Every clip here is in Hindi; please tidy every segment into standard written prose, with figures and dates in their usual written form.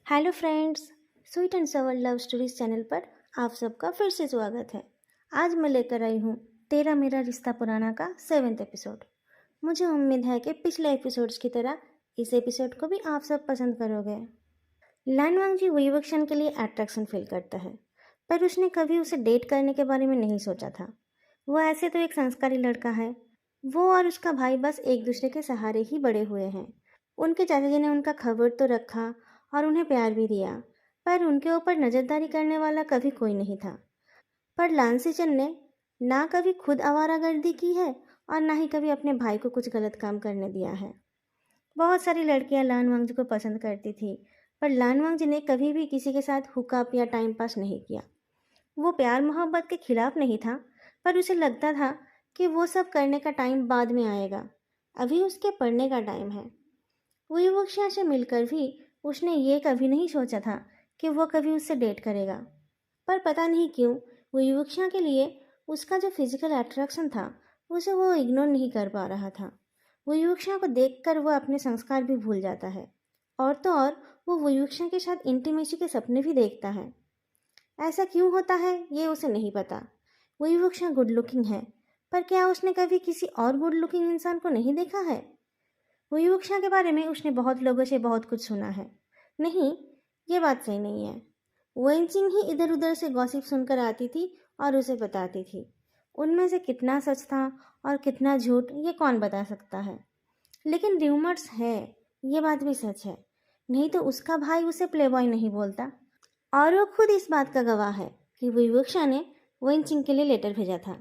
हेलो फ्रेंड्स, स्वीट एंड सवर लव स्टोरीज चैनल पर आप सबका फिर से स्वागत है। आज मैं लेकर आई हूँ तेरा मेरा रिश्ता पुराना का 7th एपिसोड। मुझे उम्मीद है कि पिछले एपिसोड्स की तरह इस एपिसोड को भी आप सब पसंद करोगे। लानवांग जी वुईवुक्शन के लिए अट्रैक्शन फील करता है, पर उसने कभी उसे डेट करने के बारे में नहीं सोचा था। वो ऐसे तो एक संस्कारी लड़का है। वो और उसका भाई बस एक दूसरे के सहारे ही बड़े हुए हैं। उनके चाचा जी ने उनका खबर तो रखा और उन्हें प्यार भी दिया, पर उनके ऊपर नज़रदारी करने वाला कभी कोई नहीं था। पर लांसीचंद ने ना कभी खुद आवारागर्दी की है और ना ही कभी अपने भाई को कुछ गलत काम करने दिया है। बहुत सारी लड़कियां लानवांग जी को पसंद करती थी, पर लानवांग जी ने कभी भी किसी के साथ हुकअप या टाइम पास नहीं किया। वो प्यार मोहब्बत के खिलाफ नहीं था, पर उसे लगता था कि वो सब करने का टाइम बाद में आएगा, अभी उसके पढ़ने का टाइम है। वुईवुक्शिया से मिलकर भी उसने ये कभी नहीं सोचा था कि वो कभी उससे डेट करेगा। पर पता नहीं क्यों वुईवुक्शिया के लिए उसका जो फिजिकल अट्रैक्शन था उसे वो इग्नोर नहीं कर पा रहा था। वुईवुक्शिया को देखकर वो अपने संस्कार भी भूल जाता है, और तो और वो वुईवुक्शिया के साथ इंटीमेसी के सपने भी देखता है। ऐसा क्यों होता है ये उसे नहीं पता। वुईवुक्शिया गुड लुकिंग है, पर क्या उसने कभी किसी और गुड लुकिंग इंसान को नहीं देखा है? वुईवुक्शिया के बारे में उसने बहुत लोगों से बहुत कुछ सुना है। नहीं, ये बात सही नहीं है। वेनचिंग ही इधर उधर से गॉसिप सुनकर आती थी और उसे बताती थी। उनमें से कितना सच था और कितना झूठ ये कौन बता सकता है। लेकिन र्यूमर्स है, ये बात भी सच है। नहीं तो उसका भाई उसे प्लेबॉय नहीं बोलता। और वो खुद इस बात का गवाह है कि वुईवुक्शिया ने वेनचिंग के लिए लेटर भेजा था।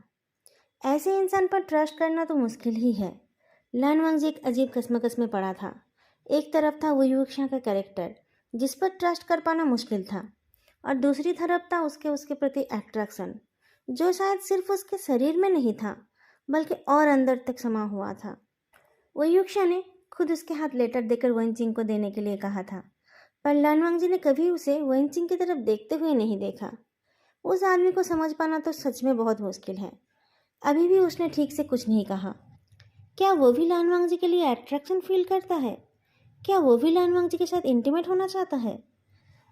ऐसे इंसान पर ट्रस्ट करना तो मुश्किल ही है। लानवांग जी एक अजीब कस्मकस में पड़ा था। एक तरफ था वुईवुक्शिया का कैरेक्टर, जिस पर ट्रस्ट कर पाना मुश्किल था, और दूसरी तरफ था उसके उसके प्रति अट्रैक्शन, जो शायद सिर्फ उसके शरीर में नहीं था बल्कि और अंदर तक समा हुआ था। वुईवुक्शिया ने खुद उसके हाथ लेटर देकर वेनचिंग को देने के लिए कहा था, पर लानवांग जी ने कभी उसे वेनचिंग की तरफ देखते हुए नहीं देखा। उस आदमी को समझ पाना तो सच में बहुत मुश्किल है। अभी भी उसने ठीक से कुछ नहीं कहा। क्या वो भी लानवांग जी के लिए अट्रैक्शन फील करता है? क्या वो भी लानवांग जी के साथ इंटीमेट होना चाहता है?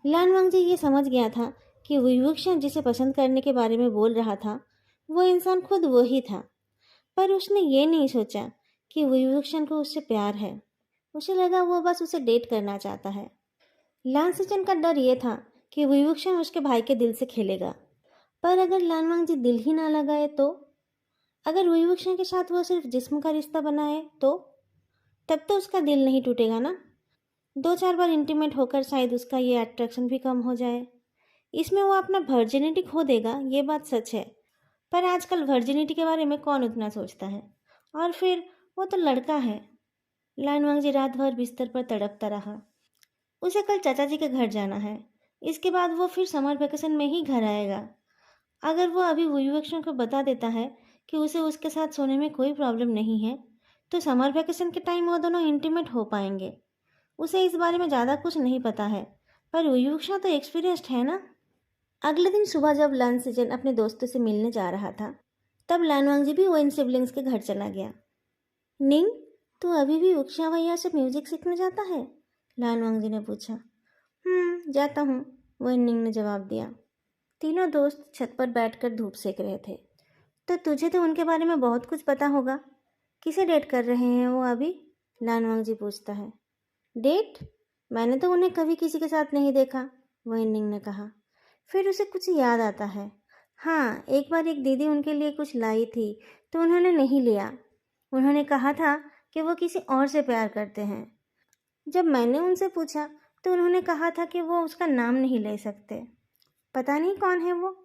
लानवांग जी ये समझ गया था कि वुईवुक्शिया जिसे पसंद करने के बारे में बोल रहा था वो इंसान खुद वो ही था। पर उसने ये नहीं सोचा कि वुईवुक्शिया को उससे प्यार है। उसे लगा वो बस उसे डेट करना चाहता है। लांसीचंद का डर ये था कि वुईवुक्शिया उसके भाई के दिल से खेलेगा। पर अगर लानवांग जी दिल ही ना लगाए तो? अगर वुईवुक्शिया के साथ वो सिर्फ जिस्म का रिश्ता बनाए तो? तब तो उसका दिल नहीं टूटेगा ना। 2-4 बार इंटीमेट होकर शायद उसका ये अट्रैक्शन भी कम हो जाए। इसमें वो अपना वर्जिनिटी खो देगा, ये बात सच है। पर आजकल वर्जिनिटी के बारे में कौन उतना सोचता है? और फिर वो तो लड़का है। लानवांग जी रात भर बिस्तर पर तड़पता रहा। उसे कल चाचा जी के घर जाना है। इसके बाद वो फिर समर वेकेशन में ही घर आएगा। अगर वो अभी वुईवुक्शिया को बता देता है कि उसे उसके साथ सोने में कोई प्रॉब्लम नहीं है, तो समर वेकेशन के टाइम वो दोनों इंटीमेट हो पाएंगे। उसे इस बारे में ज़्यादा कुछ नहीं पता है, पर वुईवुक्शिया तो एक्सपीरियंस्ड है ना। अगले दिन सुबह जब लानसीचन अपने दोस्तों से मिलने जा रहा था, तब लानवांग जी भी वेन सिबलिंग्स के घर चला गया। निंग, तू अभी भी वुक्शिया भैया से म्यूजिक सीखने जाता है? लानवांग जी ने पूछा। जाता हूँ, वेन निंग ने जवाब दिया। तीनों दोस्त छत पर बैठकर धूप सेक रहे थे। तो तुझे तो उनके बारे में बहुत कुछ पता होगा। किसे डेट कर रहे हैं वो अभी? लानवांग जी पूछता है। डेट? मैंने तो उन्हें कभी किसी के साथ नहीं देखा, वेनिंग ने कहा। फिर उसे कुछ याद आता है। हाँ, एक बार एक दीदी उनके लिए कुछ लाई थी तो उन्होंने नहीं लिया। उन्होंने कहा था कि वो किसी और से प्यार करते हैं। जब मैंने उनसे पूछा तो उन्होंने कहा था कि वो उसका नाम नहीं ले सकते। पता नहीं कौन है वो।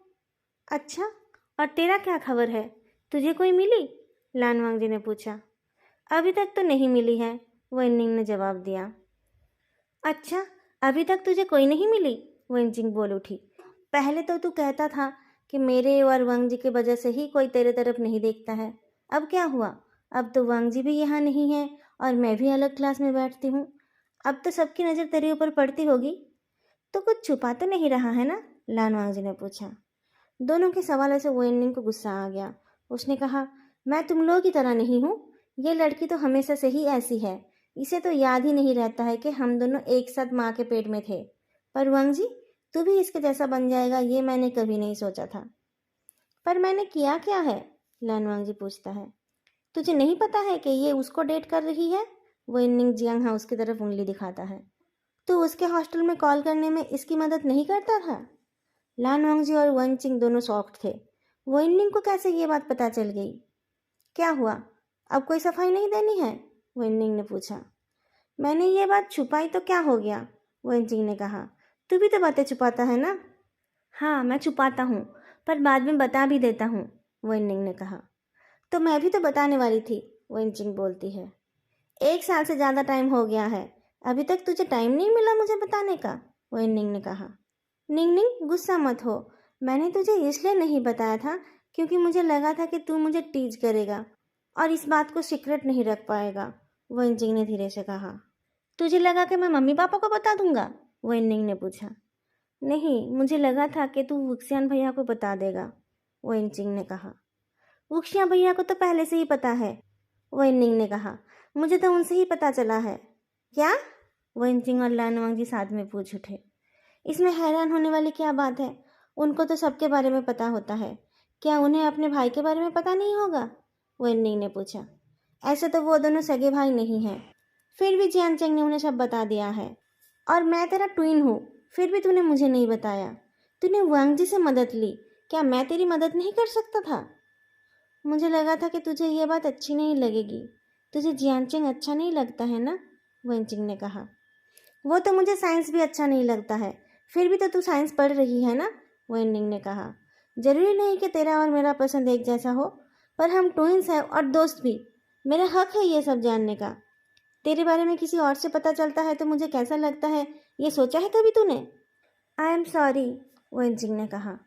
अच्छा, और तेरा क्या खबर है? तुझे कोई मिली? लानवांग जी ने पूछा। अभी तक तो नहीं मिली है, वेनिंग ने जवाब दिया। अच्छा, अभी तक तुझे कोई नहीं मिली? वेनचिंग बोल उठी। पहले तो तू कहता था कि मेरे और वांग जी की वजह से ही कोई तेरे तरफ नहीं देखता है। अब क्या हुआ? अब तो वांग जी भी यहाँ नहीं है और मैं भी अलग क्लास में बैठती हूँ। अब तो सबकी नज़र तेरे ऊपर पड़ती होगी। तो कुछ छुपा तो नहीं रहा है ना? लानवांग जी ने पूछा। दोनों के सवालों से वेनिंग को गुस्सा आ गया। उसने कहा, मैं तुम लोगों की तरह नहीं हूँ। ये लड़की तो हमेशा से ही ऐसी है। इसे तो याद ही नहीं रहता है कि हम दोनों एक साथ माँ के पेट में थे। पर वांग जी, तू भी इसके जैसा बन जाएगा ये मैंने कभी नहीं सोचा था। पर मैंने किया क्या है? लानवांग जी पूछता है। तुझे नहीं पता है कि ये उसको डेट कर रही है? वो इन्निंग जियांग हाउस की तरफ उंगली दिखाता है। तू उसके हॉस्टल में कॉल करने में इसकी मदद नहीं करता था? लानवांग जी और वन चिंग दोनों शॉक्ड थे। वो इन्निंग को कैसे ये बात पता चल गई? क्या हुआ, अब कोई सफाई नहीं देनी है? वो इन्निंग ने पूछा। मैंने ये बात छुपाई तो क्या हो गया? वन चिंग ने कहा। तू भी तो बातें छुपाता है ना? हाँ, मैं छुपाता हूँ, पर बाद में बता भी देता हूँ, वो इन्निंग ने कहा। तो मैं भी तो बताने वाली थी, वो इनचिंग बोलती है। 1 साल से ज़्यादा टाइम हो गया है, अभी तक तुझे टाइम नहीं मिला मुझे बताने का, वो इन्निंग ने कहा। निंग निंग, गुस्सा मत हो, मैंने तुझे इसलिए नहीं बताया था क्योंकि मुझे लगा था कि तू मुझे टीज करेगा और इस बात को सीक्रेट नहीं रख पाएगा, वो इनचिंग ने धीरे से कहा। तुझे लगा कि मैं मम्मी पापा को बता दूंगा? वो इन्निंग ने पूछा। नहीं, मुझे लगा था कि तू वुक्सियान भैया को बता देगा, वो इनचिंग ने कहा। वुक्सिया भैया को तो पहले से ही पता है, वो इन्निंग ने कहा। मुझे तो उनसे ही पता चला है। क्या? वो इनचिंग और लानवांग जी साथ में पूछ उठे। इसमें हैरान होने वाली क्या बात है? उनको तो सबके बारे में पता होता है, क्या उन्हें अपने भाई के बारे में पता नहीं होगा? वो इन्निंग ने पूछा। ऐसे तो वो दोनों सगे भाई नहीं हैं, फिर भी जियान चेंग ने उन्हें सब बता दिया है। और मैं तेरा ट्विन हूँ, फिर भी तूने मुझे नहीं बताया। तूने वांग जी से मदद ली, क्या मैं तेरी मदद नहीं कर सकता था? मुझे लगा था कि तुझे यह बात अच्छी नहीं लगेगी। तुझे जियांचिंग अच्छा नहीं लगता है ना? वंचिंग ने कहा। वो तो मुझे साइंस भी अच्छा नहीं लगता है, फिर भी तो तू साइंस पढ़ रही है ना? वेनिंग ने कहा। जरूरी नहीं कि तेरा और मेरा पसंद एक जैसा हो, पर हम ट्विंस हैं और दोस्त भी। मेरा हक है ये सब जानने का। तेरे बारे में किसी और से पता चलता है तो मुझे कैसा लगता है, ये सोचा है कभी तूने? आई एम सॉरी, वेंचिंग ने कहा।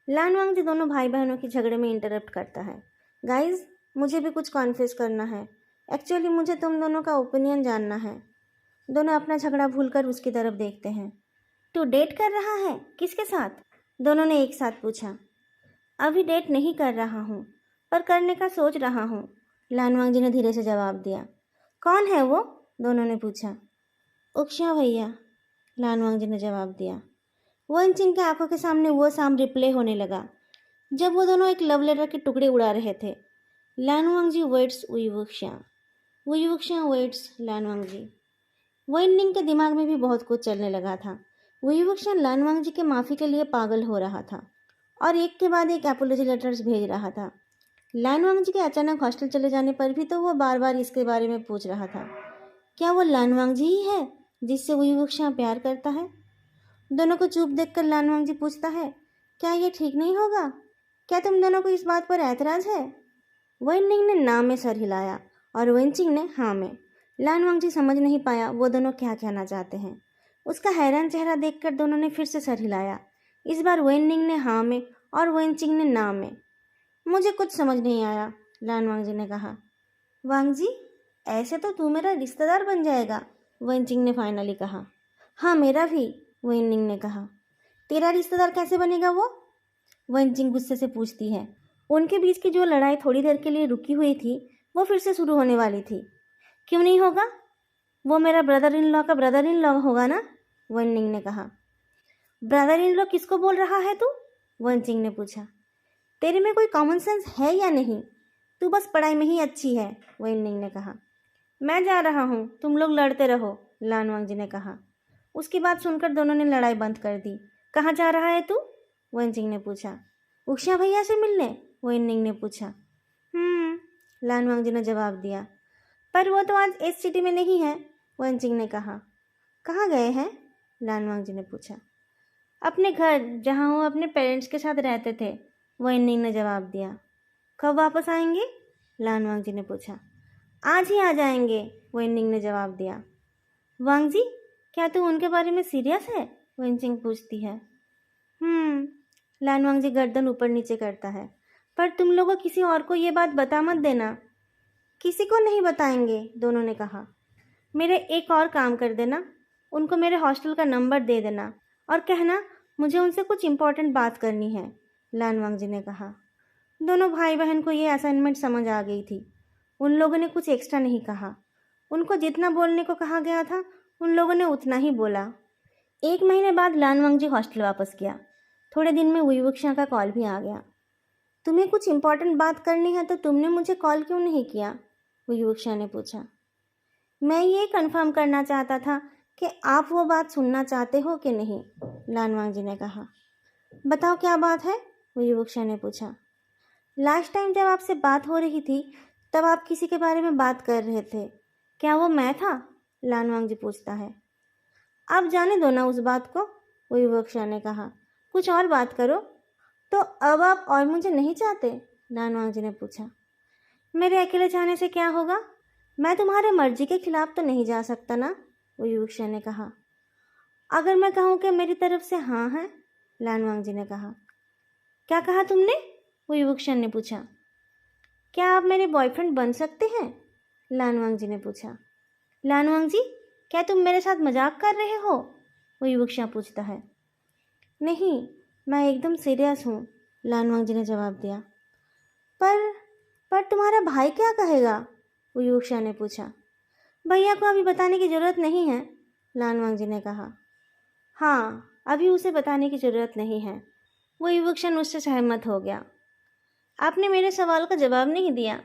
लानवांग जी दोनों भाई बहनों के झगड़े में इंटरप्ट करता है। गाइज, मुझे भी कुछ कॉन्फेस करना है। एक्चुअली मुझे तुम दोनों का ओपिनियन जानना है। दोनों अपना झगड़ा भूलकर उसकी तरफ देखते हैं। तू डेट कर रहा है? किसके साथ? दोनों ने एक साथ पूछा। अभी डेट नहीं कर रहा हूँ, पर करने का सोच रहा हूँ, लानवांग जी ने धीरे से जवाब दिया। कौन है वो? दोनों ने पूछा। उक्ष्या भैया, लानवांग जी ने जवाब दिया। वनचिंग के आंखों के सामने वो शाम रिप्ले होने लगा जब वो दोनों एक लव लेटर के टुकड़े उड़ा रहे थे। लानवांग जी वेट्स वुयुक्ष्या वेट्स लानवांग जी। वेनिंग के दिमाग में भी बहुत कुछ चलने लगा था। वुयुक्ष्या लानवांग जी के माफ़ी के लिए पागल हो रहा था और एक के बाद एक एपोलॉजी लेटर्स भेज रहा था। लानवांग जी के अचानक हॉस्टल चले जाने पर भी तो वो बार बार इसके बारे में पूछ रहा था। क्या वो लानवांग जी ही है जिससे वुयुक्ष्या प्यार करता है? दोनों को चुप देखकर लानवांग जी पूछता है, क्या ये ठीक नहीं होगा? क्या तुम दोनों को इस बात पर ऐतराज़ है? वेनिंग ने ना में सर हिलाया और वेंचिंग ने हाँ में। लानवांग जी समझ नहीं पाया वो दोनों क्या कहना चाहते हैं। उसका हैरान चेहरा देखकर दोनों ने फिर से सर हिलाया। इस बार वेनिंग ने हाँ में और वेंचिंग ने ना में। मुझे कुछ समझ नहीं आया, लानवांग जी ने कहा। वांग जी, ऐसे तो तू मेरा रिश्तेदार बन जाएगा, वेंचिंग ने फाइनली कहा। हाँ, मेरा भी, वेनिंग ने कहा। तेरा रिश्तेदार कैसे बनेगा वो? वेंचिंग गुस्से से पूछती है। उनके बीच की जो लड़ाई थोड़ी देर के लिए रुकी हुई थी वो फिर से शुरू होने वाली थी। क्यों नहीं होगा? वो मेरा ब्रदर इन लॉ का ब्रदर इन लॉ होगा ना? वेनिंग ने कहा। ब्रदर इन लॉ किसको बोल रहा है तू? वेंचिंग ने पूछा। तेरे में कोई कॉमन सेंस है या नहीं? तू बस पढ़ाई में ही अच्छी है, वेनिंग ने कहा। मैं जा रहा हूँ, तुम लोग लड़ते रहो, लानवांग जी ने कहा। उसकी बात सुनकर दोनों ने लड़ाई बंद कर दी। कहाँ जा रहा है तू? वेंचिंग ने पूछा। उक्ष्या भैया से मिलने, वेनिंग ने पूछा। लानवांग जी ने जवाब दिया। पर वो तो आज इस सिटी में नहीं है, वेंचिंग ने कहा। कहाँ गए हैं? लानवांग जी ने पूछा। अपने घर, जहाँ वो अपने पेरेंट्स के साथ रहते थे, वेनिंग ने जवाब दिया। कब वापस आएंगे? लानवांग जी ने पूछा। आज ही आ जाएंगे, वेनिंग ने जवाब दिया। वांग जी, क्या तू उनके बारे में सीरियस है? वेंचिंग पूछती है। लानवांग जी गर्दन ऊपर नीचे करता है। पर तुम लोगों किसी और को ये बात बता मत देना। किसी को नहीं बताएंगे, दोनों ने कहा। मेरे एक और काम कर देना, उनको मेरे हॉस्टल का नंबर दे देना और कहना मुझे उनसे कुछ इम्पोर्टेंट बात करनी है, लानवांग जी ने कहा। दोनों भाई बहन को ये असाइनमेंट समझ आ गई थी। उन लोगों ने कुछ एक्स्ट्रा नहीं कहा। उनको जितना बोलने को कहा गया था उन लोगों ने उतना ही बोला। 1 महीने बाद लानवांग जी हॉस्टल वापस गया। थोड़े दिन में वुयुक्षा का कॉल भी आ गया। तुम्हें कुछ इम्पोर्टेंट बात करनी है तो तुमने मुझे कॉल क्यों नहीं किया? वुयुक्षा ने पूछा। मैं ये कंफर्म करना चाहता था कि आप वो बात सुनना चाहते हो कि नहीं, लानवांग जी ने कहा। बताओ क्या बात है? वुयुक्षा ने पूछा। लास्ट टाइम जब आपसे बात हो रही थी तब आप किसी के बारे में बात कर रहे थे। क्या वो मैं था? लानवांग जी पूछता है। आप जाने दो ना उस बात को, वुयुक्षा ने कहा। कुछ और बात करो। तो अब आप और मुझे नहीं चाहते? लानवांग जी ने पूछा। मेरे अकेले जाने से क्या होगा? मैं तुम्हारे मर्जी के खिलाफ तो नहीं जा सकता ना, वुयुक्षा ने कहा। अगर मैं कहूँ कि मेरी तरफ से हाँ है, लानवांग जी ने कहा। क्या कहा तुमने? वुयुक्षा ने पूछा। क्या आप मेरे बॉयफ्रेंड बन सकते हैं? लानवांग जी ने पूछा। लानवांग जी, क्या तुम मेरे साथ मजाक कर रहे हो? वुयुक्षा पूछता है। नहीं, मैं एकदम सीरियस हूँ, लानवांग जी ने जवाब दिया। पर पर तुम्हारा भाई क्या कहेगा? वुयुक्षा ने पूछा। भैया को अभी बताने की ज़रूरत नहीं है, लानवांग जी ने कहा। हाँ, अभी उसे बताने की ज़रूरत नहीं है। वुयुक्षा उससे सहमत हो गया। आपने मेरे सवाल का जवाब नहीं दिया।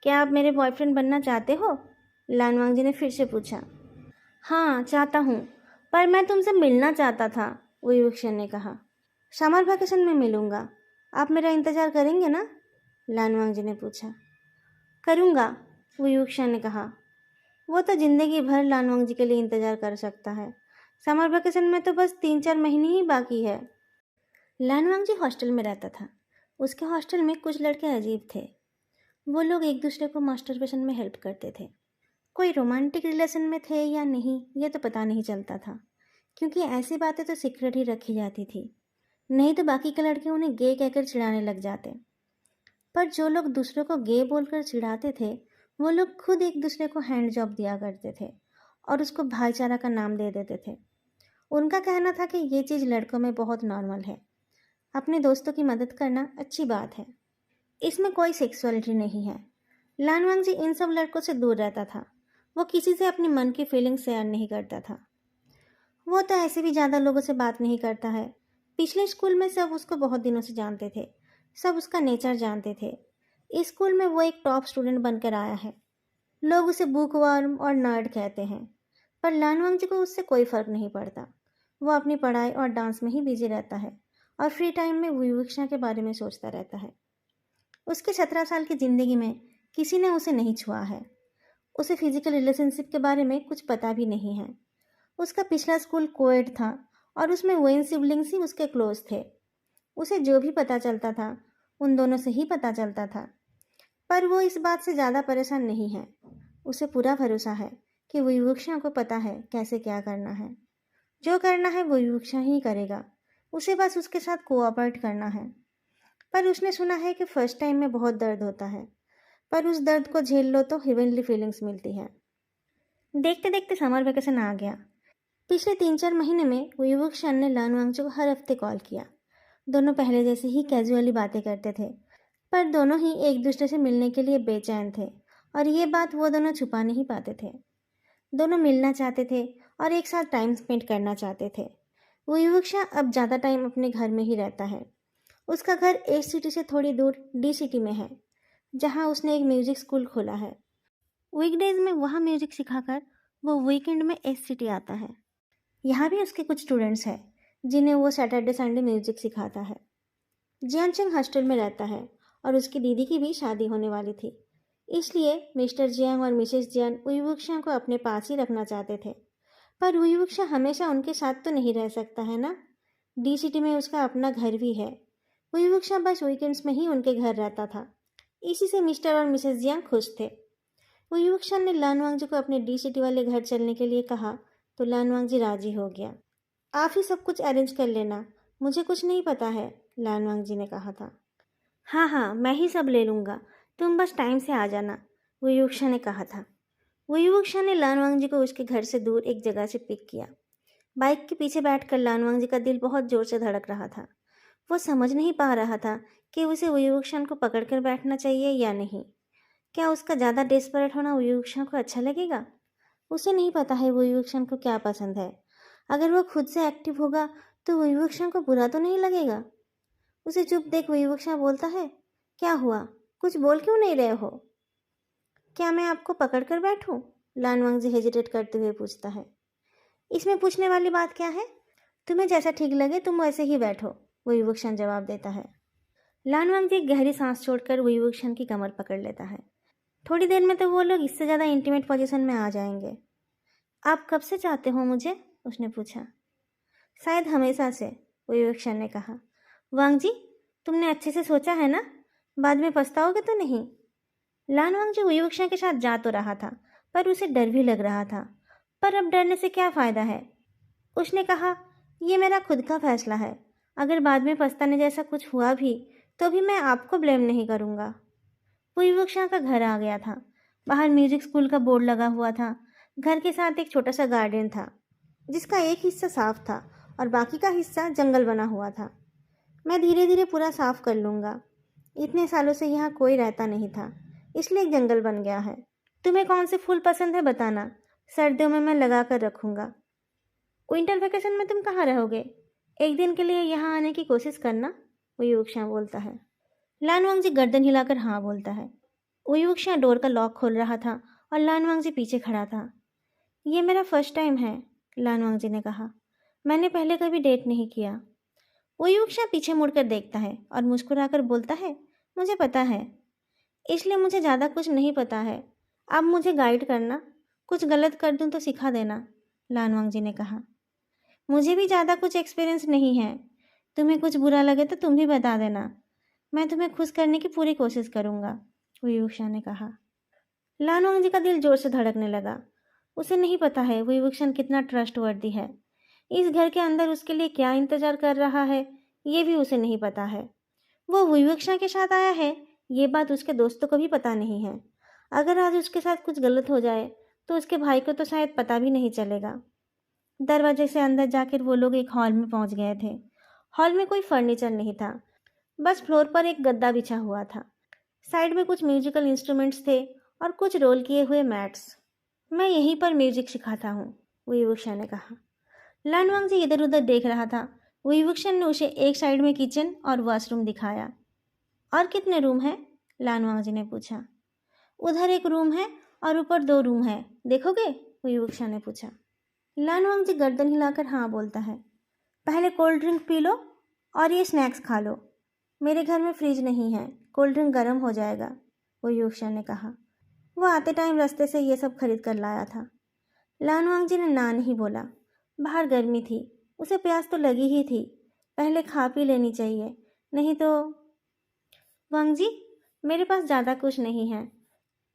क्या आप मेरे बॉयफ्रेंड बनना चाहते हो? लानवांग जी ने फिर से पूछा। हाँ, चाहता हूँ, पर मैं तुमसे मिलना चाहता था, वुयुक्षा ने कहा। समर वैकेशन में मिलूंगा। आप मेरा इंतज़ार करेंगे ना? लानवांग जी ने पूछा। करूँगा, वुयुक्षा ने कहा। वो तो ज़िंदगी भर लानवांग जी के लिए इंतज़ार कर सकता है। समर वैकेशन में तो बस 3-4 महीने ही बाकी है। लानवांग जी हॉस्टल में रहता था। उसके हॉस्टल में कुछ लड़के अजीब थे। वो लोग एक दूसरे को मास्टरबेशन में हेल्प करते थे। कोई रोमांटिक रिलेशन में थे या नहीं ये तो पता नहीं चलता था, क्योंकि ऐसी बातें तो सीक्रेट ही रखी जाती थी। नहीं तो बाकी के लड़के उन्हें गे कहकर चिढ़ाने लग जाते। पर जो लोग दूसरों को गे बोलकर चिढ़ाते थे वो लोग खुद एक दूसरे को हैंड जॉब दिया करते थे और उसको भाईचारा का नाम दे देते थे। उनका कहना था कि ये चीज़ लड़कों में बहुत नॉर्मल है। अपने दोस्तों की मदद करना अच्छी बात है, इसमें कोई सेक्सुअलिटी नहीं है। लानवांग जी इन सब लड़कों से दूर रहता था। वो किसी से अपनी मन की फीलिंग्स शेयर नहीं करता था। वो तो ऐसे भी ज़्यादा लोगों से बात नहीं करता है। पिछले स्कूल में सब उसको बहुत दिनों से जानते थे। सब उसका नेचर जानते थे। इस स्कूल में वो एक टॉप स्टूडेंट बनकर आया है। लोग उसे बुक वर्म और नर्ड कहते हैं, पर लानवांग जी को उससे कोई फ़र्क नहीं पड़ता। वो अपनी पढ़ाई और डांस में ही बिजी रहता है और फ्री टाइम में विवक्षा के बारे में सोचता रहता है। उसके 17 साल की ज़िंदगी में किसी ने उसे नहीं छुआ है। उसे फिजिकल रिलेशनशिप के बारे में कुछ पता भी नहीं है। उसका पिछला स्कूल कोएड था और उसमें वेन सिबलिंग्स ही उसके क्लोज थे। उसे जो भी पता चलता था उन दोनों से ही पता चलता था। पर वो इस बात से ज़्यादा परेशान नहीं है। उसे पूरा भरोसा है कि विवक्षा को पता है कैसे क्या करना है। जो करना है वो विवक्षा ही करेगा। उसे बस उसके साथ कोऑपरेट करना है। पर उसने सुना है कि फर्स्ट टाइम में बहुत दर्द होता है, पर उस दर्द को झेल लो तो हेवनली फीलिंग्स मिलती है। देखते देखते समर वेकेशन आ गया। पिछले 3-4 महीने में विवक्षा ने लानवांगचू को हर हफ्ते कॉल किया। दोनों पहले जैसे ही कैजुअली बातें करते थे, पर दोनों ही एक दूसरे से मिलने के लिए बेचैन थे और ये बात वो दोनों छुपा नहीं पाते थे। दोनों मिलना चाहते थे और एक साथ टाइम स्पेंड करना चाहते थे। विवक्षा अब ज़्यादा टाइम अपने घर में ही रहता है। उसका घर एस सिटी से थोड़ी दूर डी सिटी में है, जहाँ उसने एक म्यूजिक स्कूल खोला है। वीकडेज में वहाँ म्यूजिक सिखाकर वो वीकेंड में एस सिटी आता है। यहाँ भी उसके कुछ स्टूडेंट्स हैं जिन्हें वो सैटरडे संडे म्यूजिक सिखाता है। जियानचंग हॉस्टल में रहता है और उसकी दीदी की भी शादी होने वाली थी, इसलिए मिस्टर जियांग और मिसेस जियान उइवुक्षा को अपने पास ही रखना चाहते थे। पर उइवुक्षा हमेशा उनके साथ तो नहीं रह सकता है ना। डी सिटी में उसका अपना घर भी है। उइवुक्षा बस वीकेंड्स में ही उनके घर रहता था। इसी से मिस्टर और मिसेस जियांग खुश थे। उइवुक्षा ने लानवांग जी को अपने डी सिटी वाले घर चलने के लिए कहा तो लानवांग जी राजी हो गया। आप ही सब कुछ अरेंज कर लेना, मुझे कुछ नहीं पता है, लानवांग जी ने कहा था। हाँ हाँ, मैं ही सब ले लूँगा, तुम बस टाइम से आ जाना, वयुक्षा ने कहा था। वयुक्षा ने लानवांग जी को उसके घर से दूर एक जगह से पिक किया। बाइक के पीछे बैठकर लानवांग जी का दिल बहुत ज़ोर से धड़क रहा था। वो समझ नहीं पा रहा था कि उसे वयुक्षा को पकड़कर बैठना चाहिए या नहीं। क्या उसका ज़्यादा डेस्परेट होना वयुक्षा को अच्छा लगेगा? उसे नहीं पता है वयुक्षा को क्या पसंद है। अगर वह खुद से एक्टिव होगा तो विवक्षा को बुरा तो नहीं लगेगा। उसे चुप देख विवक्षा बोलता है, क्या हुआ, कुछ बोल क्यों नहीं रहे हो? क्या मैं आपको पकड़ कर बैठूं? लानवांगजी हेजिटेट करते हुए पूछता है। इसमें पूछने वाली बात क्या है? तुम्हें जैसा ठीक लगे तुम वैसे ही बैठो, विवक्षा जवाब देता है। लानवांगजी एक गहरी सांस छोड़कर विवक्षा की कमर पकड़ लेता है। थोड़ी देर में तो वो लोग इससे ज़्यादा इंटीमेट पोजीशन में आ जाएंगे। आप कब से चाहते हो मुझे? उसने पूछा। शायद हमेशा से, विवक्षा ने कहा। वांग जी, तुमने अच्छे से सोचा है ना? बाद में पछताओगे तो नहीं? लानवांग जी विवक्षा के साथ जा तो रहा था, पर उसे डर भी लग रहा था। पर अब डरने से क्या फ़ायदा है? उसने कहा, यह मेरा खुद का फैसला है। अगर बाद में पछताने जैसा कुछ हुआ भी तो भी मैं आपको ब्लेम नहीं करूँगा। विवक्षा का घर आ गया था। बाहर म्यूजिक स्कूल का बोर्ड लगा हुआ था। घर के साथ एक छोटा सा गार्डन था, जिसका एक हिस्सा साफ था और बाकी का हिस्सा जंगल बना हुआ था। मैं धीरे धीरे पूरा साफ कर लूँगा। इतने सालों से यहाँ कोई रहता नहीं था, इसलिए एक जंगल बन गया है। तुम्हें कौन से फूल पसंद है बताना, सर्दियों में मैं लगा कर रखूँगा। विंटर वेकेशन में तुम कहाँ रहोगे? एक दिन के लिए यहाँ आने की कोशिश करना, विवक्षा बोलता है। लानवांगजी गर्दन हिलाकर हाँ बोलता है। विवक्षा डोर का लॉक खोल रहा था और लानवांगजी पीछे खड़ा था। ये मेरा फर्स्ट टाइम है, लानवांगजी ने कहा। मैंने पहले कभी डेट नहीं किया। विवक्षा पीछे मुड़कर देखता है और मुस्कुराकर बोलता है, मुझे पता है, इसलिए मुझे ज़्यादा कुछ नहीं पता है। आप मुझे गाइड करना, कुछ गलत कर दूं तो सिखा देना, लानवांगजी ने कहा। मुझे भी ज़्यादा कुछ एक्सपीरियंस नहीं है। तुम्हें कुछ बुरा लगे तो तुम भी बता देना। मैं तुम्हें खुश करने की पूरी कोशिश करूँगा, विवक्षा ने कहा। लानवांगजी का दिल जोर से धड़कने लगा। उसे नहीं पता है विवक्षा कितना ट्रस्टवर्दी है। इस घर के अंदर उसके लिए क्या इंतजार कर रहा है, ये भी उसे नहीं पता है। वो विवक्षा के साथ आया है, ये बात उसके दोस्तों को भी पता नहीं है। अगर आज उसके साथ कुछ गलत हो जाए तो उसके भाई को तो शायद पता भी नहीं चलेगा। दरवाजे से अंदर जाकर वो लोग एक हॉल में पहुंच गए थे। हॉल में कोई फर्नीचर नहीं था, बस फ्लोर पर एक गद्दा बिछा हुआ था। साइड में कुछ म्यूजिकल इंस्ट्रूमेंट्स थे और कुछ रोल किए हुए मैट्स। मैं यहीं पर म्यूजिक सिखाता हूँ, विवक्षा ने कहा। लानवांगजी इधर उधर देख रहा था। विवक्षा ने उसे एक साइड में किचन और वॉशरूम दिखाया। और कितने रूम हैं? लानवांगजी ने पूछा। उधर एक रूम है और ऊपर 2 रूम है, देखोगे? विवक्षा ने पूछा। लानवांगजी गर्दन हिलाकर हाँ बोलता है। पहले कोल्ड ड्रिंक पी लो और ये स्नैक्स खा लो। मेरे घर में फ्रिज नहीं है, कोल्ड ड्रिंक गर्म हो जाएगा, विवक्षा ने कहा। वो आते टाइम रास्ते से ये सब खरीद कर लाया था। लानवांगजी ने ना नहीं बोला। बाहर गर्मी थी, उसे प्यास तो लगी ही थी। पहले खा पी लेनी चाहिए, नहीं तो। वांगजी, मेरे पास ज़्यादा कुछ नहीं है,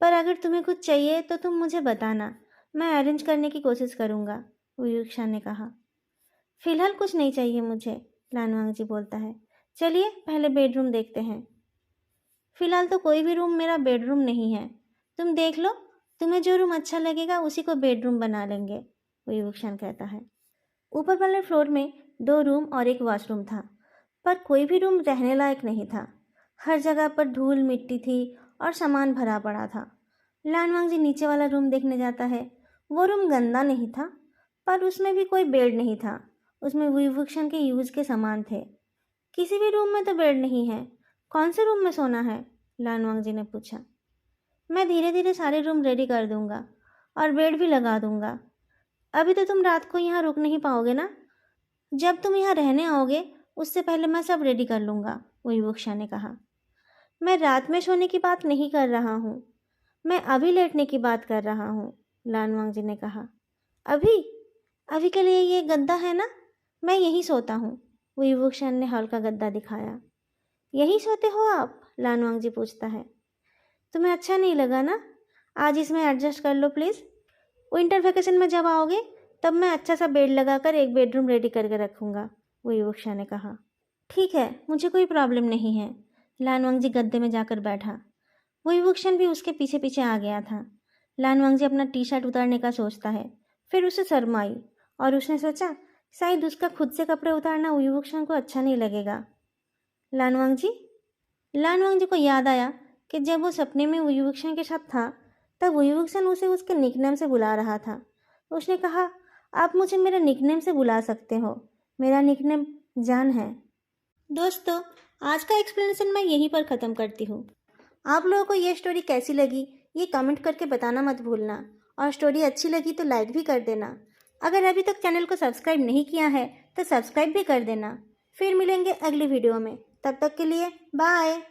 पर अगर तुम्हें कुछ चाहिए तो तुम मुझे बताना, मैं अरेंज करने की कोशिश करूँगा, विवक्षा ने कहा। फिलहाल कुछ नहीं चाहिए मुझे, लानवांगजी बोलता है। चलिए पहले बेडरूम देखते हैं। फिलहाल तो कोई भी रूम मेरा बेडरूम नहीं है, तुम देख लो, तुम्हें जो रूम अच्छा लगेगा उसी को बेडरूम बना लेंगे, विभूषण कहता है। ऊपर वाले फ्लोर में 2 रूम और एक वॉशरूम था, पर कोई भी रूम रहने लायक नहीं था। हर जगह पर धूल मिट्टी थी और सामान भरा पड़ा था। लानवांगजी नीचे वाला रूम देखने जाता है। वो रूम गंदा नहीं था, पर उसमें भी कोई बेड नहीं था। उसमें विभूषण के यूज के सामान थे। किसी भी रूम में तो बेड नहीं है, कौन से रूम में सोना है? लानवांगजी ने पूछा। मैं धीरे धीरे सारे रूम रेडी कर दूंगा और बेड भी लगा दूंगा। अभी तो तुम रात को यहाँ रुक नहीं पाओगे ना? जब तुम यहाँ रहने आओगे उससे पहले मैं सब रेडी कर लूँगा, विभूषा ने कहा। मैं रात में सोने की बात नहीं कर रहा हूँ, मैं अभी लेटने की बात कर रहा हूँ, लानवांगजी ने कहा। अभी? अभी के लिए ये गद्दा है ना, मैं यहीं सोता हूँ, विभूषण ने हॉल का गद्दा दिखाया। यहीं सोते हो आप? लानवांगजी पूछता है। तुम्हें अच्छा नहीं लगा ना? आज इसमें एडजस्ट कर लो प्लीज़। विंटर वेकेशन में जब आओगे तब मैं अच्छा सा बेड लगाकर एक बेडरूम रेडी करके रखूँगा, विभूषा ने कहा। ठीक है, मुझे कोई प्रॉब्लम नहीं है। लानवांगजी गद्दे में जाकर बैठा। विभूषण भी उसके पीछे पीछे आ गया था। लानवांगजी अपना टी शर्ट उतारने का सोचता है, फिर उसे शर्म आई और उसने सोचा शायद उसका खुद से कपड़े उतारना विभूषण को अच्छा नहीं लगेगा। लानवांगजी को याद आया कि जब वो सपने में विभूषण के साथ था तब विभूषण उसे उसके निकनेम से बुला रहा था। उसने कहा, आप मुझे मेरे निकनेम से बुला सकते हो। मेरा निकनेम जान है। दोस्तों, आज का एक्सप्लेनेशन मैं यहीं पर ख़त्म करती हूँ। आप लोगों को ये स्टोरी कैसी लगी ये कमेंट करके बताना मत भूलना, और स्टोरी अच्छी लगी तो लाइक भी कर देना। अगर अभी तक चैनल को सब्सक्राइब नहीं किया है तो सब्सक्राइब भी कर देना। फिर मिलेंगे अगली वीडियो में, तब तक के लिए बाय।